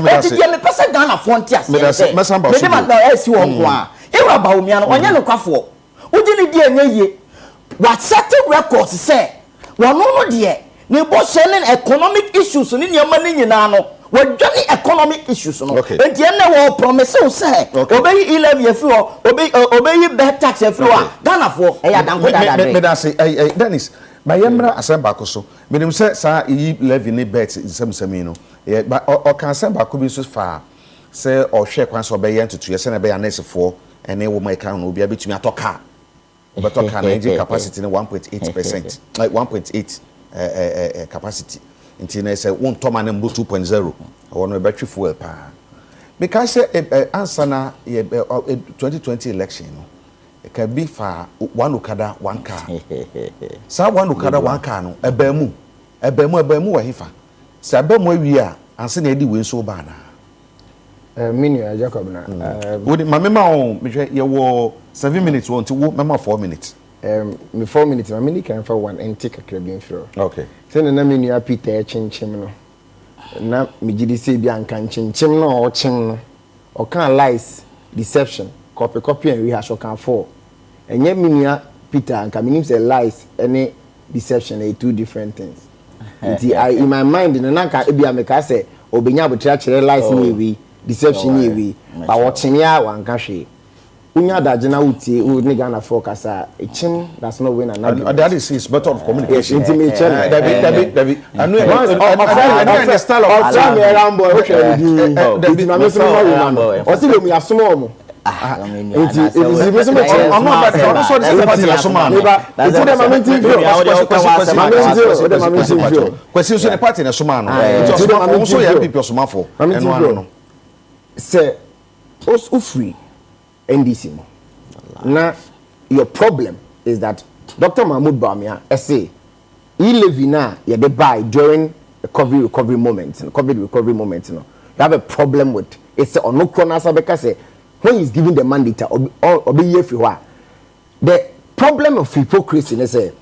Eti ye me pese Ghana frontiers. Me dey ma na esi wo nko a. Ewa ba omi ano onye no kwafo. Uji ni die enye ye. What certain records say wono no de ne bo sharing economic issues ni nyama ni nyina no. We journey economic issues no. Enti ene wo promise o say obey 11 year free obey better tax free Ghana for e ya dan ko da da. Me da say Dennis my yemra asemba ko so menim say sa yi levy ni bet nsem no ye ba o kan asemba ko bi so fa say o hwe kwan so be ye ntutu ye say na be ya nurse for ene wo mai kan no obi abetumi atoka obetoka na engine capacity na 1.8% like 1.8 capacity until na say won to man 2.0 won battery fuel pa because say answer na 2020 election no it can be for one okada one car sa one okada one car no ebemu wa hifa sa ebemu awi a anse na edi we so ba na menu Jacob na would mama on ye wo 7 minutes won to wo mama 4 minutes me 4 minutes my mini can for one and take a crabin through okay so na menu a Peter chinchim no na me gidi say bi anka chinchim no o chin no o kan lies deception copy and rehash o kan for enye menu Peter anka meaning say lies any deception are two different things in my mind na ka e bi ameka say obenya abotra kire lies ni wi deception ni wi ba watching ya wanka hwe unya daje na utie u ni Ghana focus chin that's not win another that is better of communication intimate David I know I style of time around boy what you na me so no o si le mu asomo omo I'm not NDC. Now, your problem is that Dr. Mahmoud Bawumia, say, he live in you they buy during the COVID recovery moment. You have a problem with it's on no corner because when he's giving the mandate or be here for the problem of hypocrisy is say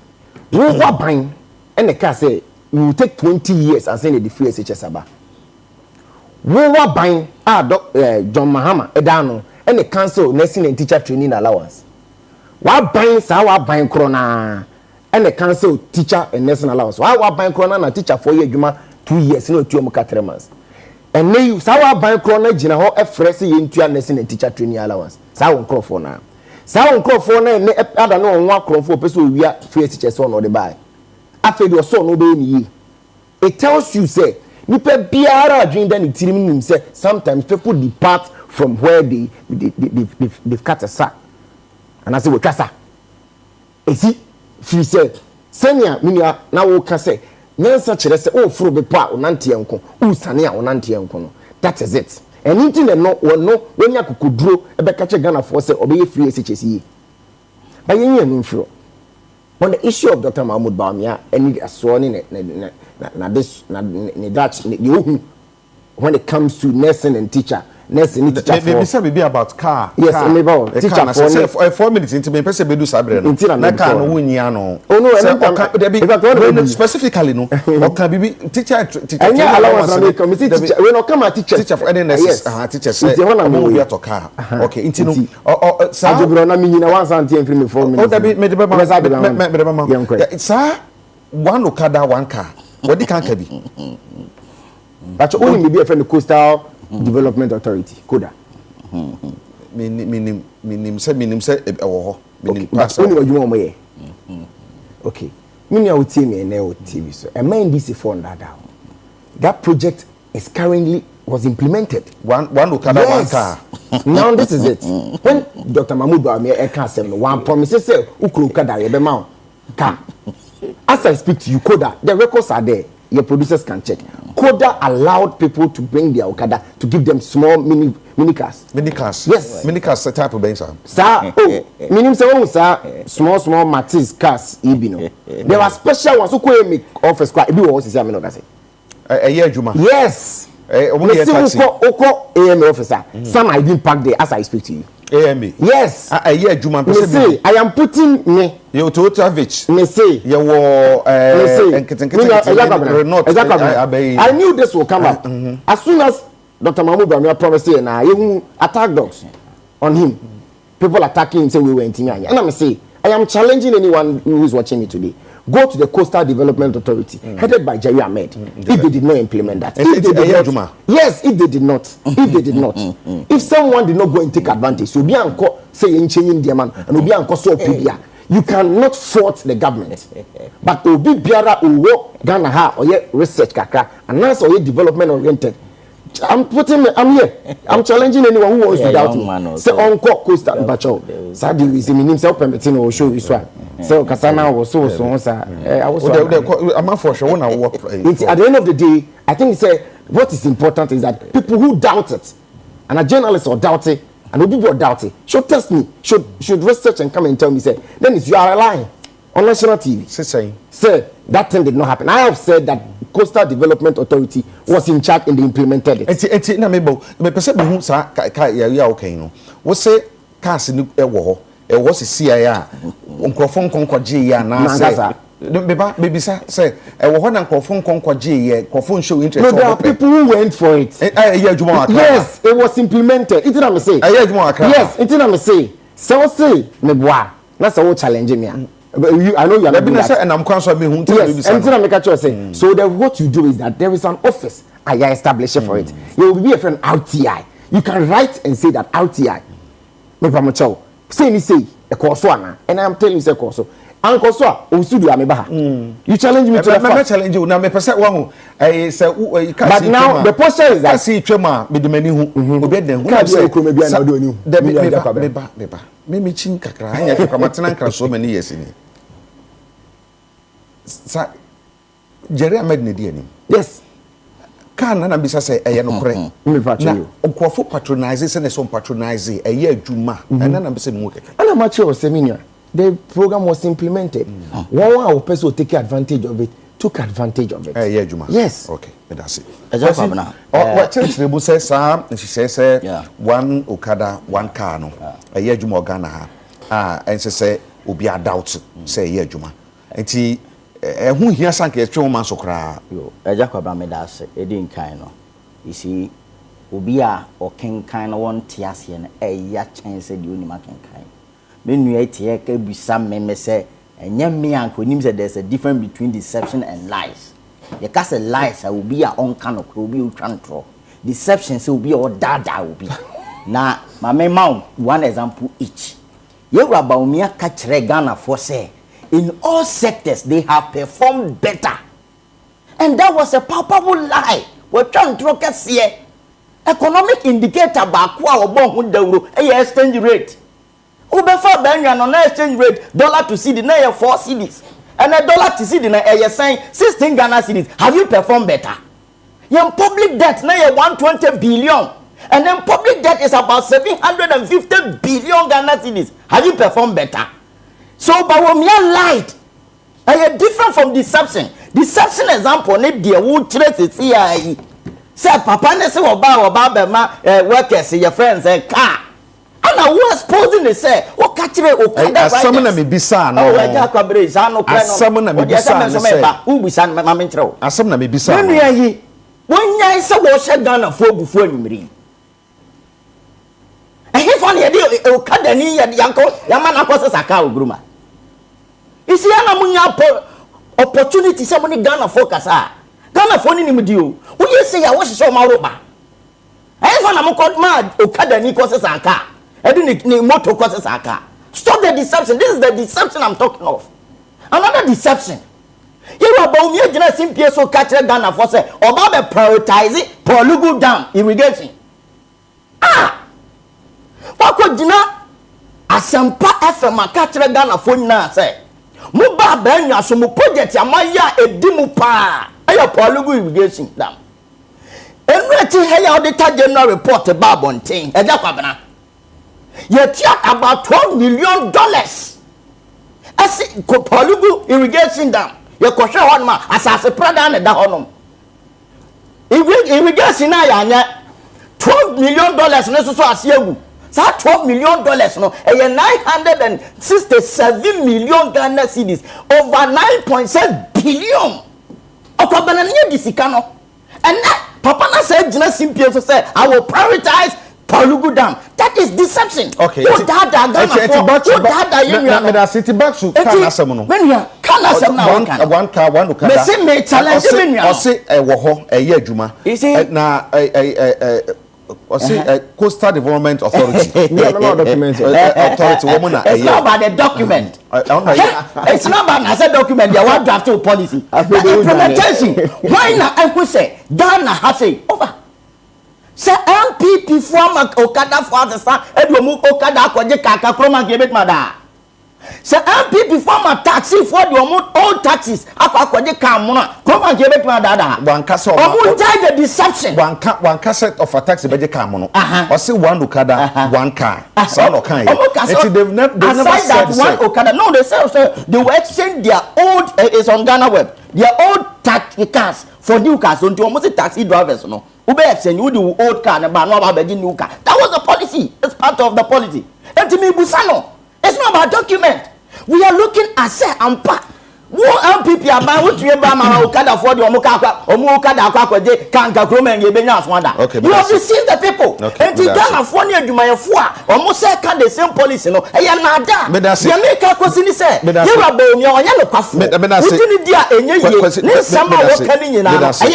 we are buying and the car say we will take 20 years and send the free SHS aba. We are buying John Mahama Edano and the council nursing and teacher training allowance. Why buying sawa buying corona and the council teacher and nursing allowance. Why buying corona and teacher 4 years juma 2 years no 2 3 months. And then you sawa buying corona jina ho e fresh into nursing and teacher training allowance. Sawa nkrofo na. Sawa nkrofo na ne ada no nwa nkrofo person we wia free teachers on the buy. After your son no be ni. It tells you say nipa biara adwin dan tirim nim say sometimes people depart from where they've cut a sack. And I say, we kasa. Esi, she said, Senya, minya, na wo kase. Nyansa chere se, oh, furu bepa, onanti yanko. Sania, onanti yanko. That is it. And anything that no, when ya kukudro, ebe kache Ghana for se, obeye free SHS. But you know, fro. On the issue of Dr. Mahmoud Bawumia, any sworn in when it comes to nursing and teacher, nursing teacher maybe say be about car. Yes, maybe teacher for 4 minutes into me person be do sabre no. Na car no wunya no. Oh no, specifically no. O can be teacher. Any allowance na come teacher. We no come teacher for any nurses. Teacher say. We to car. Okay, into no. Sa jobro na mi nyina 1 cent free me 4 minutes. Oh, that be me de mama. Sir, one okada one car. What the can be? But only maybe a friend the Coastal Development Authority, Koda. Minim say minim pass only what you want me. Okay. Mini will tell me and TV so. And my NDC fund that project is currently was implemented. One okada one car. Now this is it. When Dr. Mahmoud Bawumia can say one promises say ukada ye be ma car. As I speak to you, Koda, the records are there. Your producers can check. Koda allowed people to bring their Okada to give them small mini cars. Mini cars? Yes. Mini cars type of bench. Sir, minimum say small Matisse cars, Ibino. There were special ones who could make office car. Ibi was say ameno kase. A year Juma. Yes. Oko AM officer. Some I didn't park there as I speak to you. AMA. Yes. A year Juma. Me say I am putting me. You to average. Me say you were I knew this will come up. As soon as Dr. Mahmoud Bamia promised here now, you attack dogs on him. People attacking him say we were in Timia. And I'm say, I am challenging anyone who is watching me today. Go to the Coastal Development Authority, headed by Jerry Ahmed, if they did not implement that. If they did not, yes, if they did not, if they did not, if someone did not go and take advantage, so be anko say in changing the man and be anko so pedia, you cannot fault the government. But obi biara uwo Ghana ha or ye research kakra and now so ye development oriented. I'm here. I'm challenging anyone who wants to doubt me. Say unko Coastal Bacho. Sadi is in himself permitting or show this one. So Kasana was so I was I'm for sure when I work. At the end of the day, I think what is important is that people who doubt it, and a journalist or doubt it, and the people who doubt it, should test me, should research and come and tell me, say, then it's you are lying on national TV. Say that thing did not happen. I have said that Coastal Development Authority was in charge and they implemented it. It's na mebo me pese be hu sa ka ya okay no. Wo se cars ni e wo ho e wo se CIA a nkrofo nkonkwaje ya na say beba bebisa say e wo ho na nkrofo nkonkwaje ye nkrofo show interest. No, there are people who went for it. Yes, it was implemented. It na me say. Yes, it na me say. So say me boa na say wo challenge me. I know you are not doing that. And I'm constantly yes, and so what you do is that there is an office I establish for it. You will be a friend RTI. You can write and say that RTI. Me promote say a course one, and I'm telling you say course. Uncle so studio amebaha. You challenge me to the challenge you na me person one I say but now the posture is that see twema me de mani hu obi den hu say ko me bia na do ni me chin kakra anya kakra matena nkra so many years ni sa Jerry Ahmed ne di ani yes kan na bisa say eye no kore me patrol onkofo patronize say na so patronize eye adwuma na bisa mu keke ana mature seminar the program was implemented one person take advantage of it took advantage of it eye adwuma yes okay that's it eja na what church le bu say sa she say one okada one car no eye adwuma Ghana ha and say obi adult say eye adwuma enti who here sank a strong man so cry. Eja kwabra me da ase edin kan no. You see obi a o ken kan no won tiase ne eya chance de onima ken kan. Me nua tie ka bisa me say enye me anko nim say there's a difference between deception and lies. You can say lies obi a on kan okro obi o twantro. Deception say obi o dada obi. Na ma me ma one example each. Ye wura ba omi aka kire Ghana for say in all sectors they have performed better, and that was a palpable lie. We're trying to look at here economic indicator back wa obon hu dawro exchange rate ubefa benyan on exchange rate dollar to cedi na 4 cedis and a dollar to cedi na saying 16 Ghana cedis. Have you performed better? Your public debt na 120 billion, and then public debt is about 750 billion Ghana cedis. Have you performed better? So, but when we are light, I different from deception. Deception example, ne dear would trace it. Say, Papa, ne say, Obama, workers, your friends, and car. And I was posing to say, what catch it? Someone may be son. Oh, I can't cover someone may be son. Who be son, my intro. As someone may be son. When I saw what shut down a four before you read. And he found the idea of Cadani and Yanko, Yamana Costa Sakao Gruma. You see, I'm opportunity somebody Ghana focus. Ghana phone in with you. Who you say I was so maroba? I found a called mad Okadani Costa Saka. I didn't need motor Costa Saka. Stop the deception. This is the deception I'm talking of. Another deception. You are about me, General Simpia so catch Ghana for say, or Baba prioritize it, Polugu Dam irrigation. What could you know? Asampa FM catch Ghana for now say. Muba benya so mu project amaya edimu pa ayo Polugu irrigation dam enreti heya auditor general report babonten eja kwabena ye tia about $12 million as Polugu irrigation dam ye kwhwe hon ma asase prada na da honom irrigation na ya anya $12 million ne so asiegu. That $12 million no, 967 million Ghana cedis, over 9.7 billion. Okobananiye disikano, and that papa na say jina simpie so say I will prioritize Palugu Dam. That is deception. Okay. What that me da city back to kana asem no. Menia kana asem na one car one okada. Me say me challenge menia. O say wo ho adwuma. Na o say Coastal Development Authority. No document. Authority woman na it's not about the document. It's not about the document. They want draft to policy. Implementation. Why na I say Ghana has say over. Say NPP former Okada for the star, Edward Okada Kwaje Kaka Kroma Gebet Mada. Say NPP former taxi for the old taxis, Akwaje Kamuna, Kroma Gebet Mada. One cassette the deception. One cassette of a taxi Beje Kamono. Or say one Okada, one car. So no kind. They've never said that one Okada. No, they say they will exchange their old is on Ghana web. Their old taxi cars for new cars. So almost taxi drivers, no. Ube exchange you the old car and no about the new car. That was the policy. It's part of the policy. And to me, Busano, it's not about document. We are looking at say and pack. Who NPP are buying what you buy my Okada for the Okada Kwakwaje Kanka Kroma and Gebenya Swanda. You have deceived the people. And to Ghana for near to my four almost second the same policy. No, I am not that. Yamika Kosini said, you are going your yellow coffee. I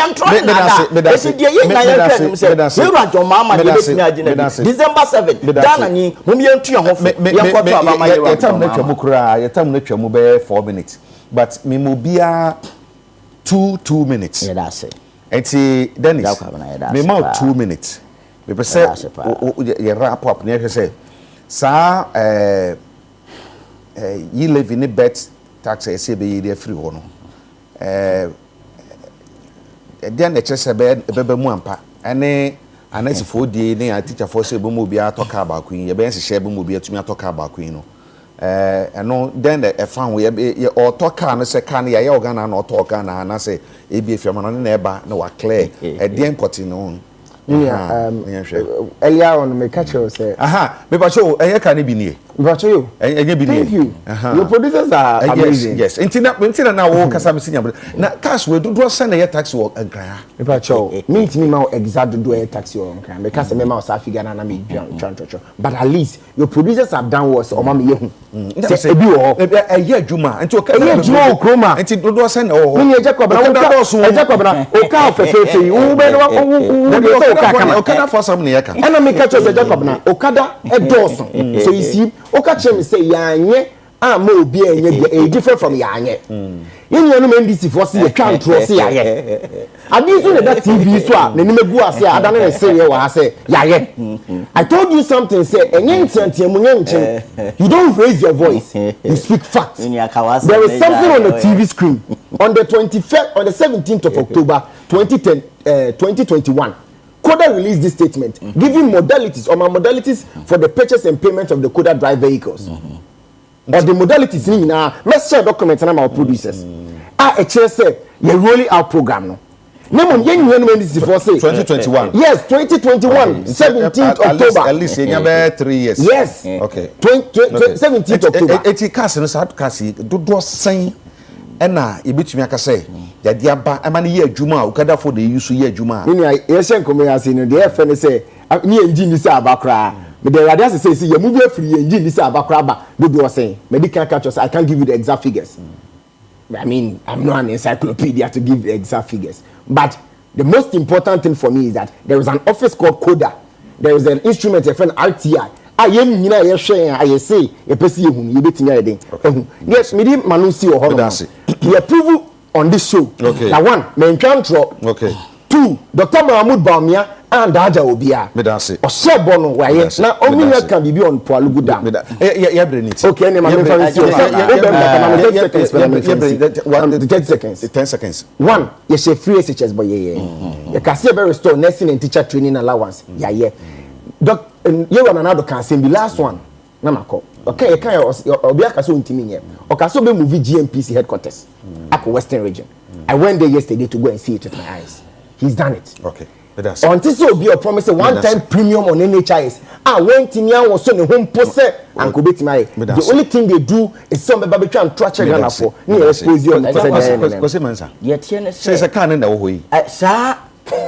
am trying to December 7th. Ghana ni Mumian 4 minutes. But Mimobia 2 minutes. Yeah, that's it. It's Dennis. Me more 2 minutes. We say you wrap up near say, sir, you live in a bet tax SCB free one. Then the chess a bed muampa. And it's 4 day, I teach a force Bumubia talk about Queen. Your bench share Bumubia to me talk about Queen. And no, then the fan we or talk and say, can you organ or talk and I say, if you're on neighbor, no, clear a damn potting on. Earlier on, my catcher say, aha, maybe I show a can be near. Thank you. Your producers are amazing. Yes, until now, walk as I'm seeing. Now, cash will do send a taxi walk and cry. If I show, meet me now exactly do a taxi walk and because I remember South African and I mean, but at least your producers have done worse or mammy. Say a year Juma and took a year Juma Chroma and to do send or Jacob, Okada for some near. And I make catch us a Jacob now. Okada a Dawson. So you see, Okache say Yanye, more being a different from Yanye. You know, men this for see a can't see Yaye. I'm using that TV swap, the Nimegua say, I don't say what I say, Yaye. I told you something, say, you don't raise your voice, you speak facts. There is something on the TV screen on the 25th, on the 17th of October 2021. Koda released this statement, giving modalities for the purchase and payment of the Koda drive vehicles. Or the modalities in let's share documents and our producers. A chair said, you're rolling our program now. No, this is for say 2021. Yes, 2021, 17th October. At least 3 years. Yes. Okay. 17th October. Eti kasi no sa kasi do sen na ebetumi aka say ya dia ba amane ye adwuma Okada for the use ye adwuma ni ye shen komeyase no de fe ne say ni engine ni say abakra me the radius say you move free engine ni say abakra ba do say medical catch I can't give you the exact figures. I mean, I'm not an encyclopedia to give the exact figures, but the most important thing for me is that there is an office called Koda. There is an instrument a friend RTI. I am here, I say, a person you betting anything. Yes, me didn't manusi or hold. The approval on this show. Okay. Now, one, main control. Okay. 2, Dr. Mahmoud Bawumia and Daja Obia. Me that's it. Or Sebono, why? Now, only that can be on Palugu Dam. Yeah, bring it. Okay, name 30 seconds. 10 seconds. 1, yes, a free SHS boy. You can see a very store nursing and teacher training allowance. Yeah. Doc, you want another can say the last one. Namako. Okay, you can't Obiaka so intimidating. Okay, so be movie GMPC headquarters at Western region. I went there yesterday to go and see it with my eyes. He's done it. Okay. Until so be a promise a one-time premium on NHIS. When Timia was on the home post and could be my the only thing they do is some baby try and trash for near expose you. Yet says a can in the way. Sir,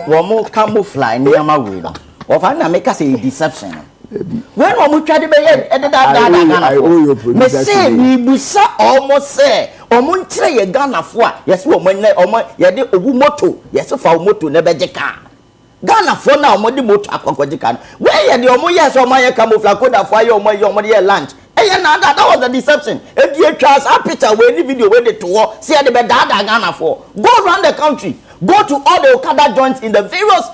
womo camouflage nyama we no of na make us a deception when womo twa de be ye me say we busa almost say omo ntire ye Ghana fo a yes omo ye de obu moto yes fa moto na beje ka Ghana fo na omo de moto akwakwage ka we ye de omo yes omo ye camouflage koda fo ye omo ye lunch that was the deception. If you trust a picture where any video where they to see the bed Ghana for go around the country, go to all the Okada joints in the various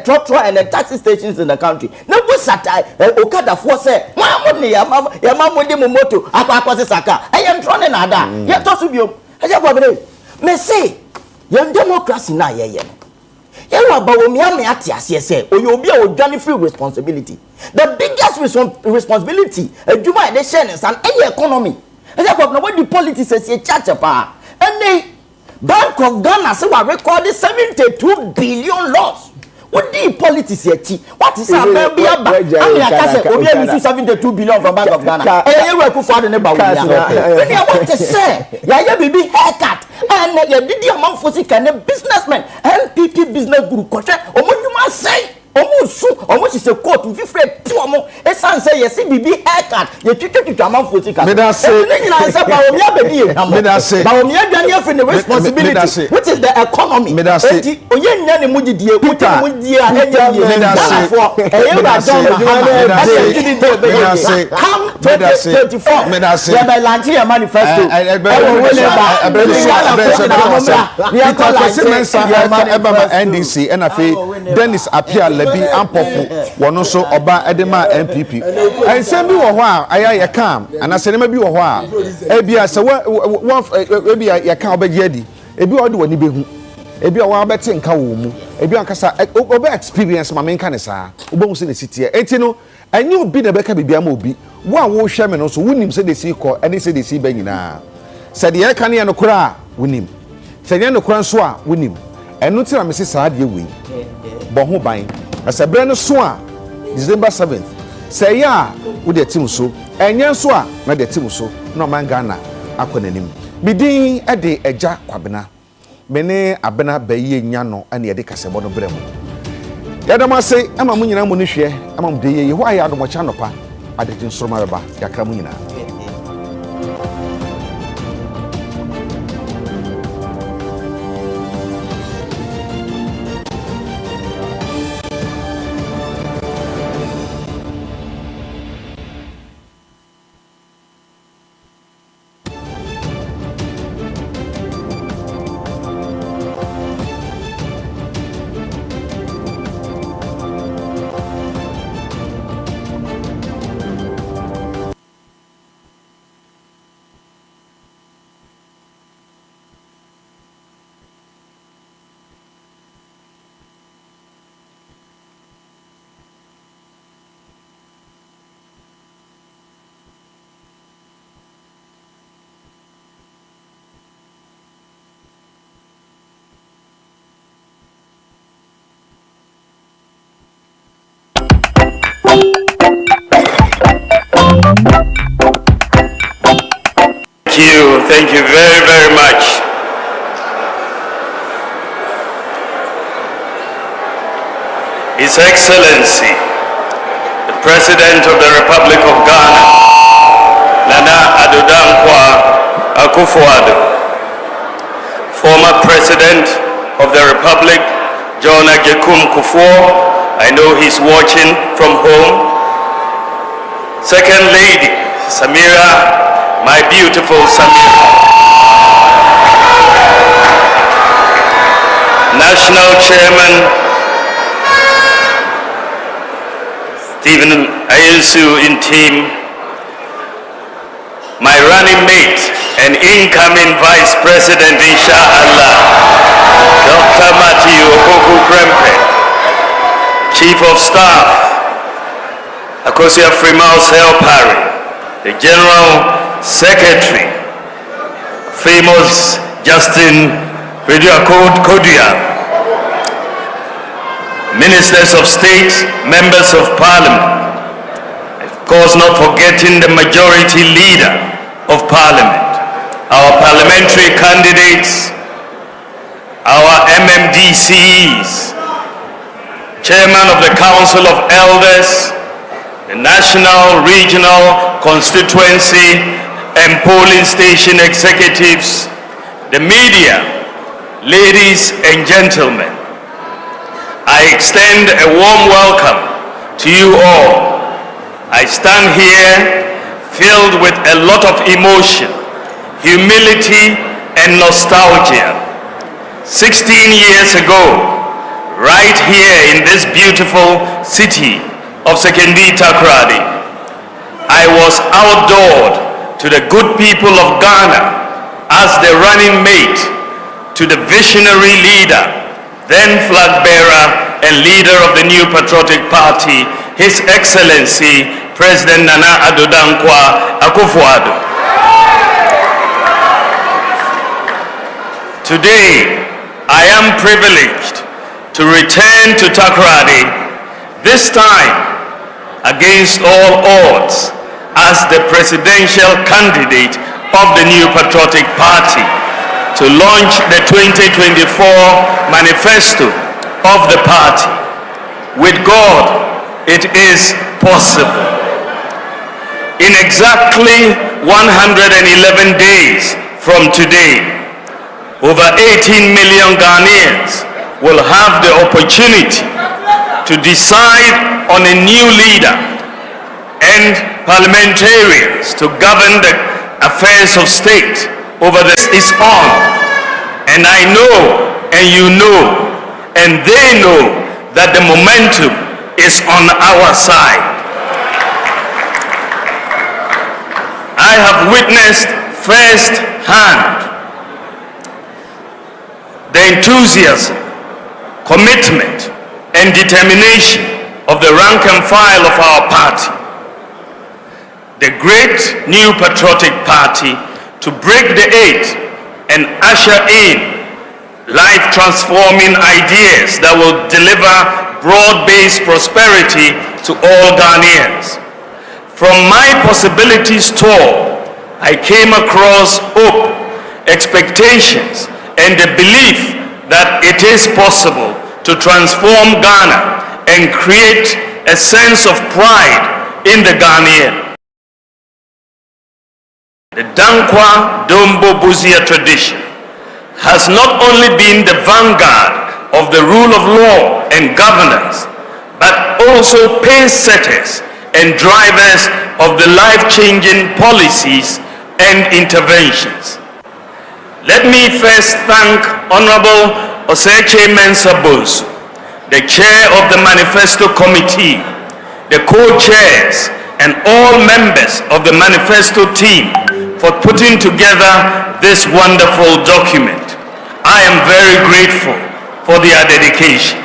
truck and the taxi stations in the country. Now go sata Okada for say, "Mamuni ya mamu di moto akwa saka." I am trying na da. Ye to su bio. I just go me say, your democracy na ye. Yewa ba wo me ate ase say oyobi a odwane free responsibility. The biggest responsibility adwuma dey share and economy. E say na what the politics say chacha pa. And Bank of Ghana say we recorded 72 billion loss. What the politics here? What is our baby aba? I say obi use 72 billion from Bank of Ghana. You work for the neighbor. When you want to say, ya baby haircut and you did your man for businessman NPP business group contract. Omo say almost is a court to free to omo. Esan say yes bibi haircut. You to man for sika. Me da say. Me da say. Ba omi adwane for the responsibility. Which is the economy. Me da say. Oye nya ne muji die. Manifesto. NDC and Dennis appear lebi ampofu wono so oba edema NPP. And send me wo ho a aya kam and asenema bi wo ho a ebia se ebia ya kan obaji adi ebi odi woni behu ebi wa beti nka wo mu ebi ankasa obe experience ma menka ne saa obo se ne sitie enti no anyi obi na beka bibia ma obi wo a wo hwe me no so wonim se de si ko eni se de si ba nyina se de ka ne no kora wonim se ne no kora so a wonim enu tira me se saa de we bo ho ban asabre no so a December 7th se ya wo de tim so enye so a na de tim so no man Ghana akonanim bidin e de eja kwabena mene abena baye nya no ane ye de kasebo no bremu yadama se ama mu nyina mu ne hwe ama mu de ye ho aya adomo cha nopa adejin soroma beba yakra mu nyina. Thank you very, very much. His Excellency, the President of the Republic of Ghana, Nana Addo Dankwa Akufo-Addo, former President of the Republic, John Agyekum Kufuor, I know he's watching from home. Second Lady, Samira, my beautiful Samira. National Chairman Stephen Ayusu in team, my running mate and incoming Vice President, inshallah, Dr. Matthew Okoku Krempe, Chief of Staff, Akosia Frimaus Helpari, the General Secretary, famous Justin Kodia, Ministers of State, Members of Parliament, of course not forgetting the Majority Leader of Parliament, our parliamentary candidates, our MMDCs, Chairman of the Council of Elders, the National, Regional, Constituency, and Polling Station Executives, the media, ladies and gentlemen, I extend a warm welcome to you all. I stand here filled with a lot of emotion, humility, and nostalgia. 16 years ago, right here in this beautiful city of Sekondi Takoradi, I was outdoored to the good people of Ghana as the running mate to the visionary leader, then flag bearer and leader of the New Patriotic Party, His Excellency President Nana Addo Dankwa Akufo-Addo. Today, I am privileged to return to Takoradi, this time against all odds, as the presidential candidate of the New Patriotic Party to launch the 2024 Manifesto of the party. With God, it is possible. In exactly 111 days from today, over 18 million Ghanaians will have the opportunity to decide on a new leader and parliamentarians to govern the affairs of state. Over this is on, and I know, and you know, and they know that the momentum is on our side. I have witnessed firsthand the enthusiasm, commitment, and determination of the rank and file of our party, the great New Patriotic Party, to break the eight and usher in life-transforming ideas that will deliver broad-based prosperity to all Ghanaians. From my possibilities tour, I came across hope, expectations, and the belief that it is possible to transform Ghana and create a sense of pride in the Ghanaian. The Dankwa Dombo Buzia tradition has not only been the vanguard of the rule of law and governance, but also pace setters and drivers of the life-changing policies and interventions. Let me first thank Honorable Oseche Mensah Bonsu, the chair of the Manifesto Committee, the co-chairs, and all members of the Manifesto team for putting together this wonderful document. I am very grateful for their dedication.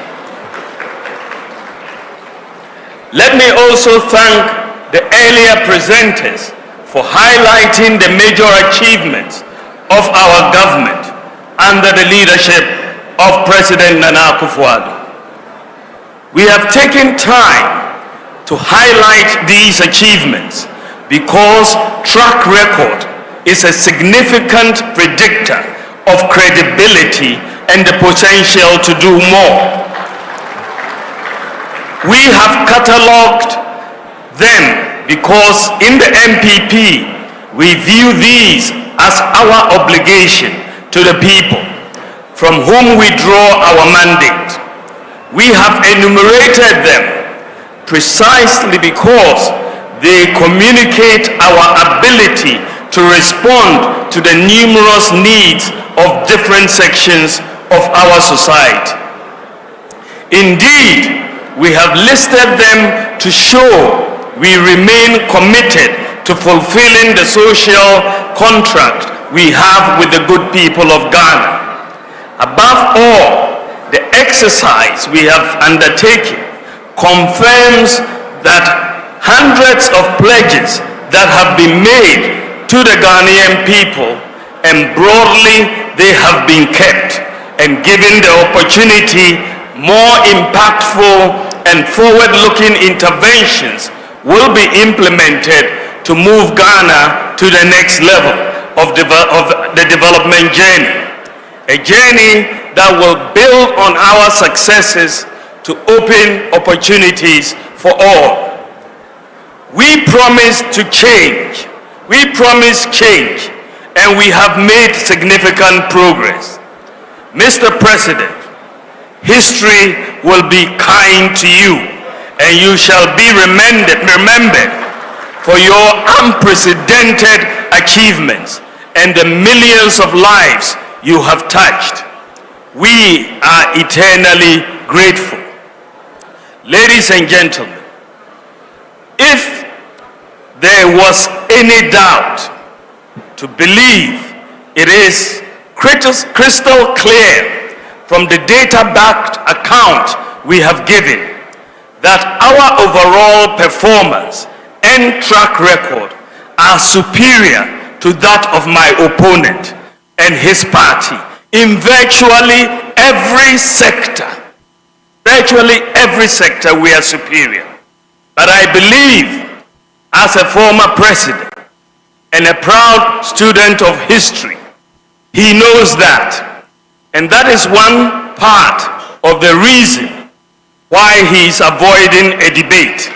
Let me also thank the earlier presenters for highlighting the major achievements of our government under the leadership of President Nana Akufo-Addo. We have taken time to highlight these achievements because track record is a significant predictor of credibility and the potential to do more. We have catalogued them because in the NPP we view these as our obligation to the people from whom we draw our mandate. We have enumerated them precisely because they communicate our ability to respond to the numerous needs of different sections of our society. Indeed, we have listed them to show we remain committed to fulfilling the social contract we have with the good people of Ghana. Above all, the exercise we have undertaken confirms that hundreds of pledges that have been made to the Ghanaian people, and broadly they have been kept, and given the opportunity, more impactful and forward-looking interventions will be implemented to move Ghana to the next level of the development journey, a journey that will build on our successes to open opportunities for all. We promise to change. We promise change, and we have made significant progress. Mr. President, history will be kind to you, and you shall be remembered for your unprecedented achievements and the millions of lives you have touched. We are eternally grateful. Ladies and gentlemen, if there was any doubt, to believe it is crystal clear from the data-backed account we have given that our overall performance and track record are superior to that of my opponent and his party in virtually every sector. Virtually every sector we are superior. But I believe, as a former president and a proud student of history, he knows that. And that is one part of the reason why he is avoiding a debate.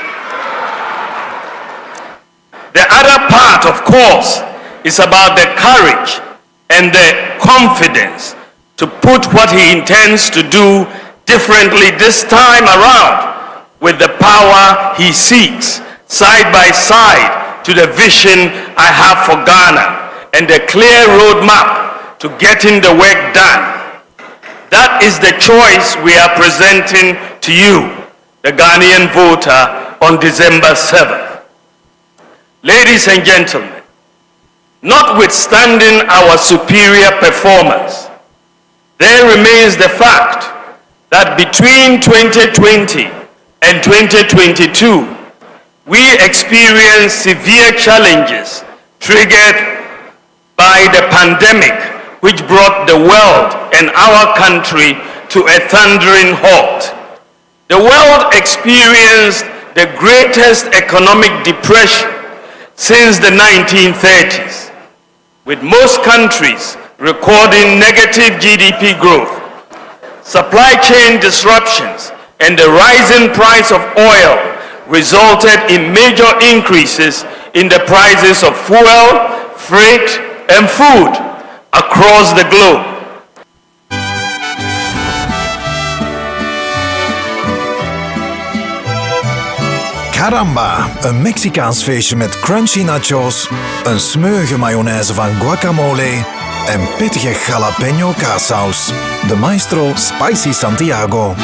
The other part, of course, is about the courage and the confidence to put what he intends to do differently this time around with the power he seeks, side by side to the vision I have for Ghana and the clear roadmap to getting the work done. That is the choice we are presenting to you, the Ghanaian voter, on December 7th. Ladies and gentlemen, notwithstanding our superior performance, there remains the fact that between 2020 and 2022, we experienced severe challenges triggered by the pandemic, which brought the world and our country to a thundering halt. The world experienced the greatest economic depression since the 1930s, with most countries recording negative GDP growth. Supply chain disruptions and the rising price of oil resulted in major increases in the prices of fuel, freight, and food across the globe. Caramba, een Mexicaans feestje met crunchy nachos, een smeuïge mayonaise van guacamole en pittige jalapeno kaassaus. De Maestro Spicy Santiago.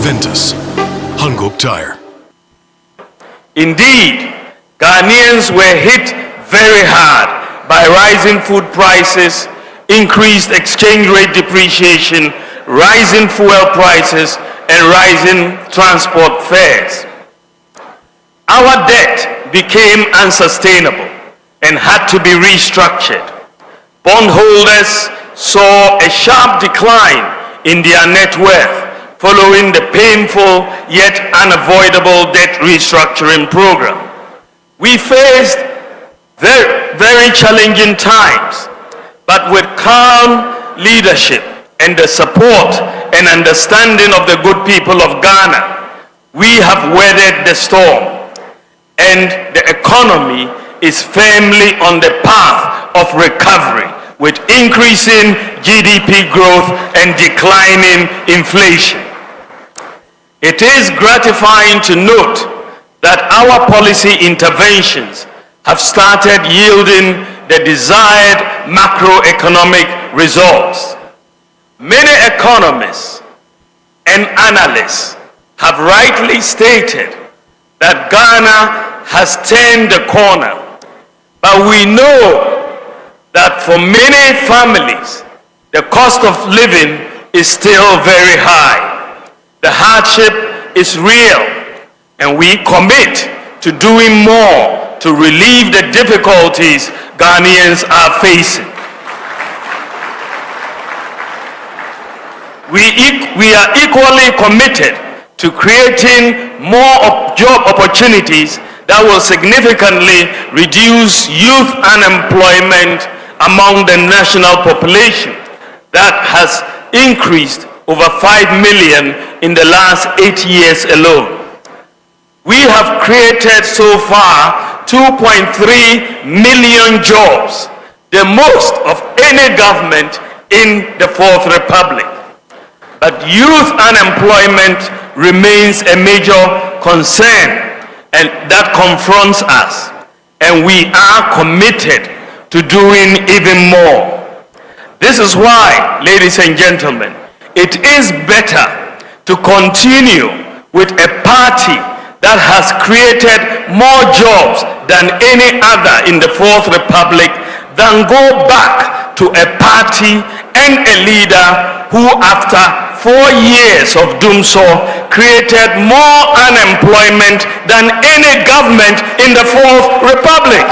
Ventus, Hankook Tire. Indeed, Ghanaians were hit very hard by rising food prices, increased exchange rate depreciation, rising fuel prices, and rising transport fares. Our debt became unsustainable and had to be restructured. Bondholders saw a sharp decline in their net worth following the painful yet unavoidable debt restructuring program. We faced very challenging times, but with calm leadership and the support and understanding of the good people of Ghana, we have weathered the storm, and the economy is firmly on the path of recovery with increasing GDP growth and declining inflation. It is gratifying to note that our policy interventions have started yielding the desired macroeconomic results. Many economists and analysts have rightly stated that Ghana has turned the corner, but we know that for many families, the cost of living is still very high. The hardship is real, and we commit to doing more to relieve the difficulties Ghanaians are facing. We are equally committed to creating more job opportunities that will significantly reduce youth unemployment among the national population that has increased over 5 million in the last 8 years alone. We have created so far 2.3 million jobs, the most of any government in the Fourth Republic. But youth unemployment remains a major concern and that confronts us, and we are committed to doing even more. This is why, ladies and gentlemen, it is better to continue with a party that has created more jobs than any other in the Fourth Republic than go back to a party and a leader who, after 4 years of doom so, created more unemployment than any government in the Fourth Republic.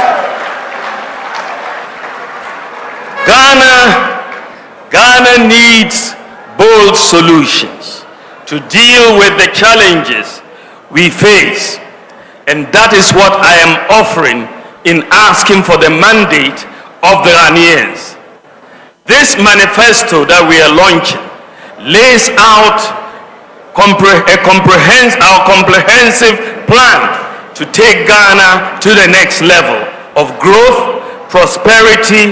Ghana needs bold solutions to deal with the challenges we face, and that is what I am offering in asking for the mandate of the Ghanaians. This manifesto that we are launching lays out our comprehensive plan to take Ghana to the next level of growth, prosperity,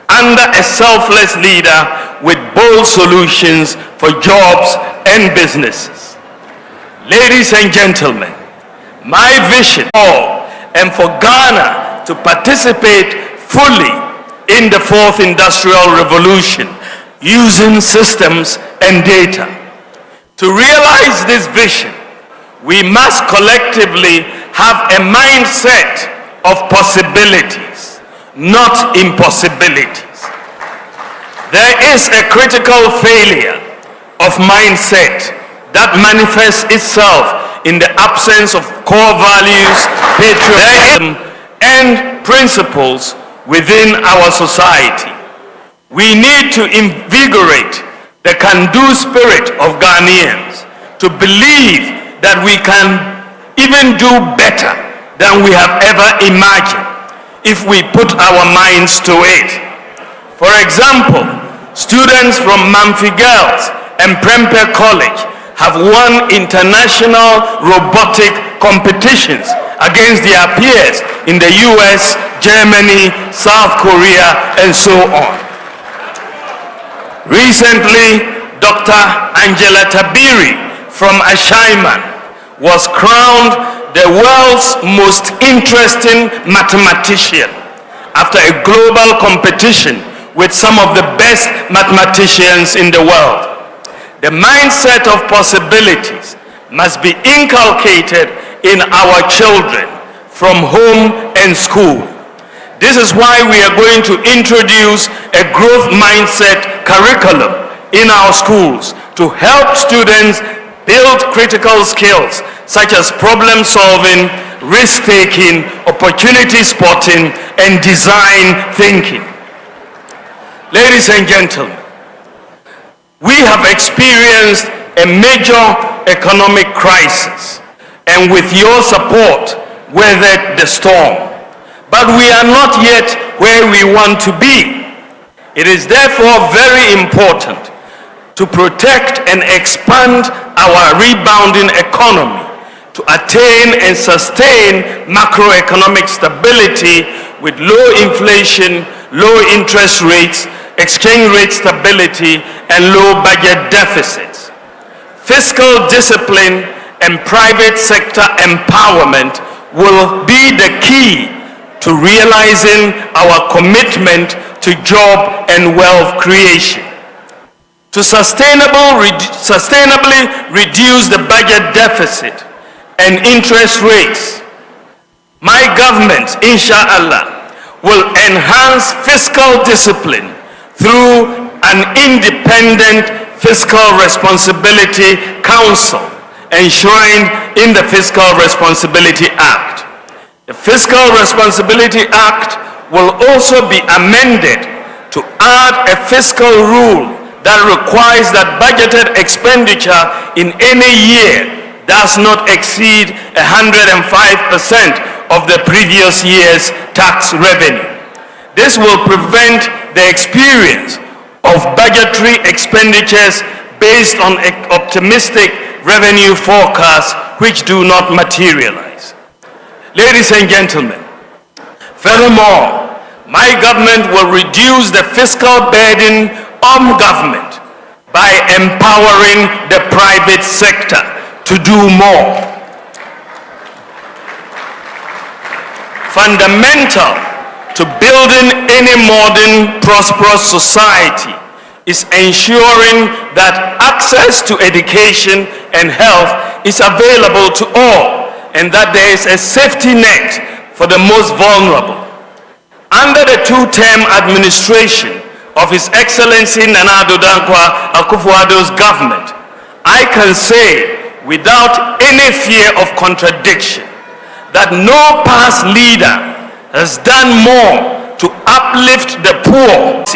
under a selfless leader with bold solutions for jobs and businesses. Ladies and gentlemen, my vision and for Ghana to participate fully in the fourth industrial revolution using systems and data. To realize this vision, we must collectively have a mindset of possibilities, not impossibilities. There is a critical failure of mindset that manifests itself in the absence of core values, patriotism, and principles within our society. We need to invigorate the can-do spirit of Ghanaians to believe that we can even do better than we have ever imagined if we put our minds to it. For example, students from Mamfi Girls and Prempeh College have won international robotic competitions against their peers in the US, Germany, South Korea, and so on. Recently, Dr. Angela Tabiri from Ashaiman was crowned the world's most interesting mathematician after a global competition with some of the best mathematicians in the world. The mindset of possibilities must be inculcated in our children from home and school. This is why we are going to introduce a growth mindset curriculum in our schools to help students build critical skills such as problem solving, risk-taking, opportunity spotting, and design thinking. Ladies and gentlemen, we have experienced a major economic crisis, and with your support, weathered the storm. But we are not yet where we want to be. It is therefore very important to protect and expand our rebounding economy, to attain and sustain macroeconomic stability with low inflation, low interest rates, exchange rate stability, and low budget deficits. Fiscal discipline and private sector empowerment will be the key to realizing our commitment to job and wealth creation. To sustainably reduce the budget deficit and interest rates, my government, inshallah, will enhance fiscal discipline through an independent Fiscal Responsibility Council enshrined in the Fiscal Responsibility Act. The Fiscal Responsibility Act will also be amended to add a fiscal rule that requires that budgeted expenditure in any year does not exceed 105% of the previous year's tax revenue. This will prevent the experience of budgetary expenditures based on optimistic revenue forecasts which do not materialize. Ladies and gentlemen, furthermore, my government will reduce the fiscal burden on government by empowering the private sector to do more. Fundamental to building any modern, prosperous society is ensuring that access to education and health is available to all, and that there is a safety net for the most vulnerable. Under the two-term administration of His Excellency Nana Addo Dankwa Akufo-Addo's government, I can say without any fear of contradiction that no past leader has done more to uplift the poor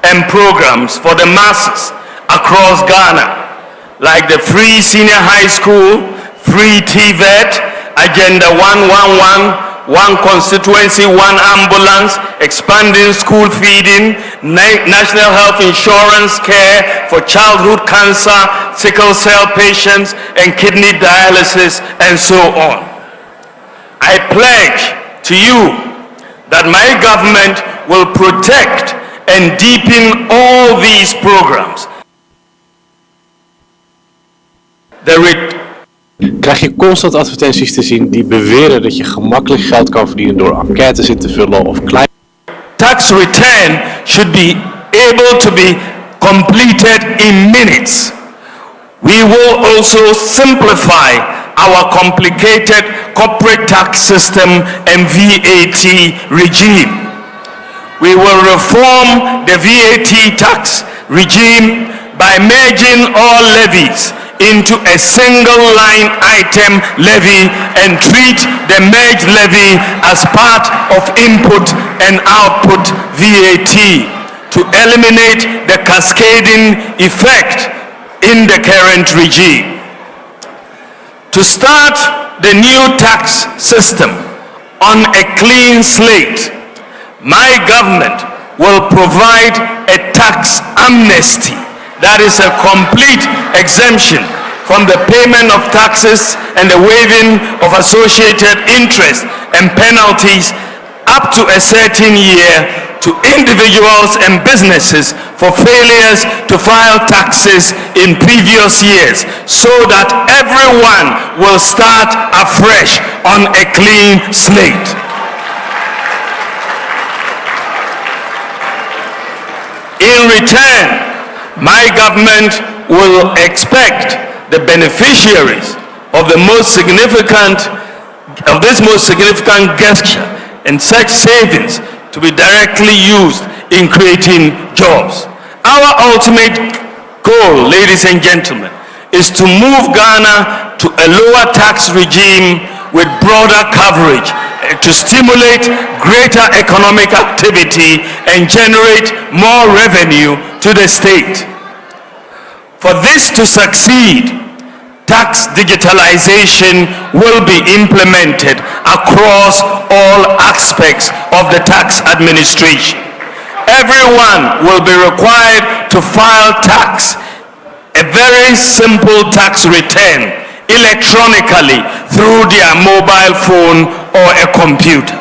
and programs for the masses across Ghana, like the free senior high school, free TVET, Agenda 111, one constituency, one ambulance, expanding school feeding, national health insurance care for childhood cancer, sickle cell patients, and kidney dialysis, and so on. I pledge to you that my government will protect and deepen all these programs. Krijg je constant advertenties te zien die beweren dat je gemakkelijk geld kan verdienen door enquêtes in te vullen of klein. Tax return should be able to be completed in minutes. We will also simplify our complicated corporate tax system and VAT regime. We will reform the VAT tax regime by merging all levies into a single line item levy and treat the merged levy as part of input and output VAT to eliminate the cascading effect in the current regime. To start the new tax system on a clean slate, my government will provide a tax amnesty, that is a complete exemption from the payment of taxes and the waiving of associated interest and penalties up to a certain year to individuals and businesses for failures to file taxes in previous years, so that everyone will start afresh on a clean slate. In return, my government will expect the beneficiaries of this most significant gesture and such savings to be directly used in creating jobs. Our ultimate goal, ladies and gentlemen, is to move Ghana to a lower tax regime with broader coverage to stimulate greater economic activity and generate more revenue to the state. For this to succeed, tax digitalization will be implemented across all aspects of the tax administration. Everyone will be required to file tax, a very simple tax return, electronically through their mobile phone or a computer.